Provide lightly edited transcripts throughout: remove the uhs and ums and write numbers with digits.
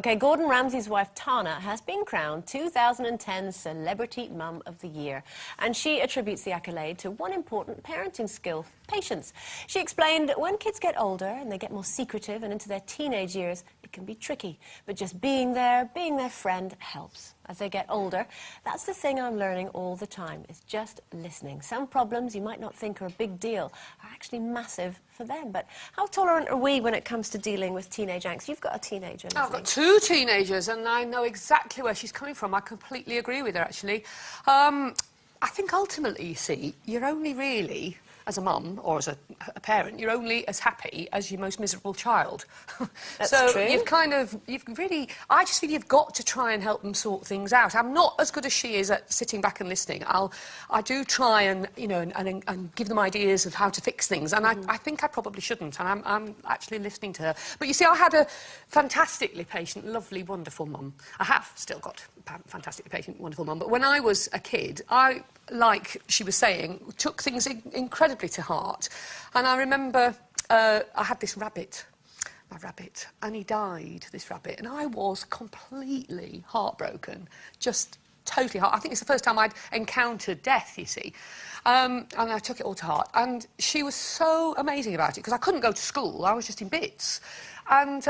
OK, Gordon Ramsay's wife, Tana, has been crowned 2010 Celebrity Mum of the Year. And she attributes the accolade to one important parenting skill, patience. She explained that when kids get older and they get more secretive and into their teenage years, it can be tricky. But just being there, being their friend, helps. As they get older, that's the thing I'm learning all the time, is just listening. Some problems you might not think are a big deal are actually massive for them. But how tolerant are we when it comes to dealing with teenage angst? You've got a teenager, Lizzie. I've got 2 teenagers, and I know exactly where she's coming from. I completely agree with her, actually. I think ultimately, you see, you're only really, as a mum or as a parent, you're only as happy as your most miserable child. That's so true. I just feel you've got to try and help them sort things out. I'm not as good as she is at sitting back and listening. I do try and, you know, and give them ideas of how to fix things, and I think I probably shouldn't, and I'm actually listening to her. But you see, I had a fantastically patient, lovely, wonderful mum. I have still got a fantastically patient, wonderful mum, but when I was a kid, I, like she was saying, took things incredibly to heart. And I remember I had this rabbit, my rabbit, and he died, this rabbit, and I was completely heartbroken, just totally I think it's the first time I'd encountered death, you see. And I took it all to heart. And she was so amazing about it, because I couldn't go to school, I was just in bits. And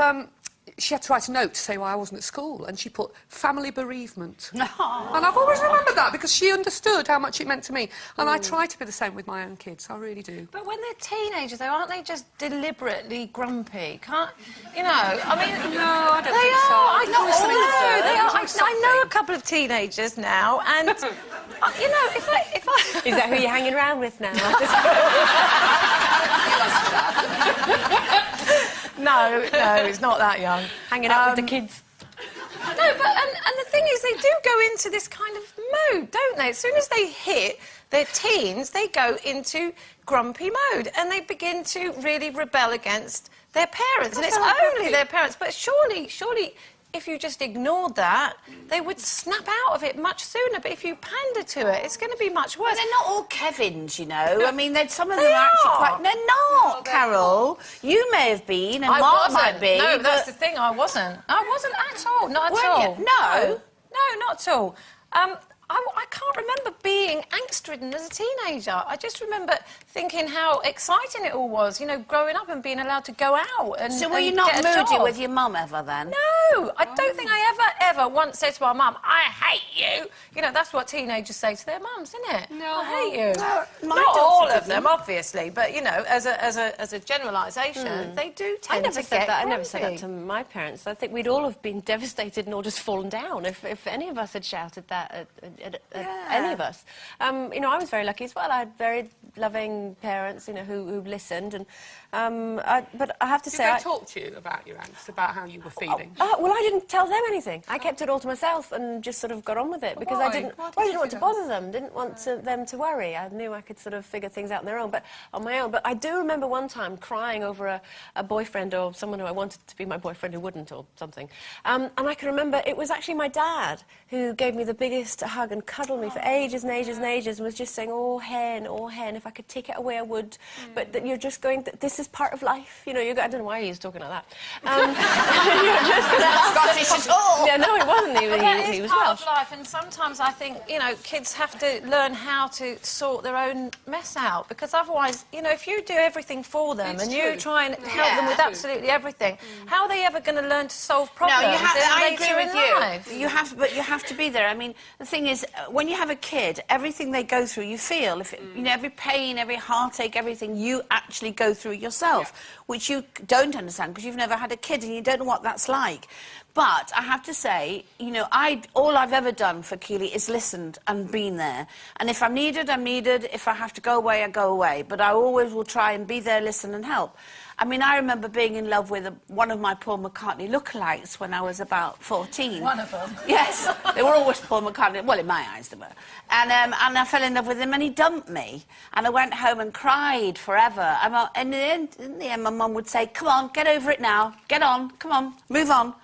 she had to write a note to say why I wasn't at school, and she put family bereavement. And I've always remembered that, because she understood how much it meant to me. And I try to be the same with my own kids, I really do. But when they're teenagers, though, aren't they just deliberately grumpy? Can't, you know, I mean... No, I don't they think are. so. They are. I know a couple of teenagers now, and, you know, if I... Is that who you're hanging around with now? No, it's not that young. Hanging out with the kids. No, but and the thing is, they do go into this kind of mode, don't they? As soon as they hit their teens, they go into grumpy mode, and they begin to really rebel against their parents. And it's only their parents. But surely, if you just ignored that, they would snap out of it much sooner. But if you pander to it, it's going to be much worse. But they're not all Kevins, you know. I mean, some of them are actually quite... They're not, Carol. You may have been, and Mark might be. No, that's the thing, I wasn't. I wasn't at all, not at all. No? No, not at all. I can't remember being angst-ridden as a teenager. I just remember thinking how exciting it all was, you know, growing up and being allowed to go out and So were you not moody with your mum ever, then? No, I don't think I ever once said to my mum, I hate you. You know, that's what teenagers say to their mums, isn't it? No. I hate you. No, not all of them, obviously, but, you know, as a generalisation, they do tend to get I never said that to my parents. I think we'd all have been devastated and all just fallen down if any of us had shouted that at any of us. You know, I was very lucky as well. I had very loving parents, you know, who listened. And but I have to say, Did they talk to you about your angst, about how you were feeling? Well, I didn't tell them anything. I kept it all to myself and just sort of got on with it because I didn't want to bother them. Didn't want them to worry. I knew I could sort of figure things out on my own. But I do remember one time crying over a boyfriend or someone who I wanted to be my boyfriend who wouldn't or something. And I can remember it was actually my dad who gave me the biggest hug and cuddled me for ages and ages and ages and was just saying, oh, hen, if I could take it away, I would. But that you're just going, this is part of life. You know, I don't know why he was talking like that. You're just Scottish at all. Yeah, no, it wasn't. He was part Welsh. of life, and sometimes I think, you know, kids have to learn how to sort their own mess out, because otherwise, you know, if you do everything for them you try and help them with absolutely everything, how are they ever going to learn to solve problems? No, I agree with you. Life? But you have to be there. I mean, the thing is, when you have a kid, everything they go through, you feel. You know, every pain, every heartache, everything, you actually go through yourself, which you don't understand because you've never had a kid and you don't know what that's like. But I have to say, you know, all I've ever done for Keely is listened and been there. And if I'm needed, I'm needed. If I have to go away, I go away. But I always will try and be there, listen and help. I mean, I remember being in love with one of my Paul McCartney lookalikes when I was about 14. One of them? Yes. They were always Paul McCartney. Well, in my eyes, they were. And I fell in love with him and he dumped me. And I went home and cried forever. And in the end, my mum would say, come on, get over it now. Get on, come on, move on.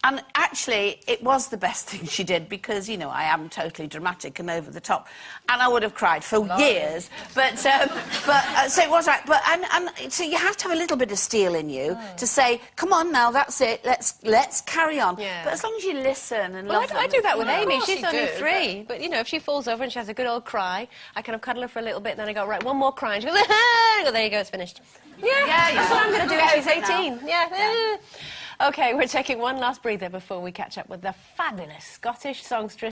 And actually, it was the best thing she did because, you know, I am totally dramatic and over the top, and I would have cried for years. But so it was right. But and so you have to have a little bit of steel in you to say, come on now, that's it. Let's carry on. Yeah. But as long as you listen and love them. I do that with Amy. She's only do, 3, but you know, if she falls over and she has a good old cry, I kind of cuddle her for a little bit, and then I go, right, one more cry, and she goes, oh, there you go, it's finished. Yeah, that's what I'm going to do when she's 18. Yeah. OK, we're taking one last breather before we catch up with the fabulous Scottish songstress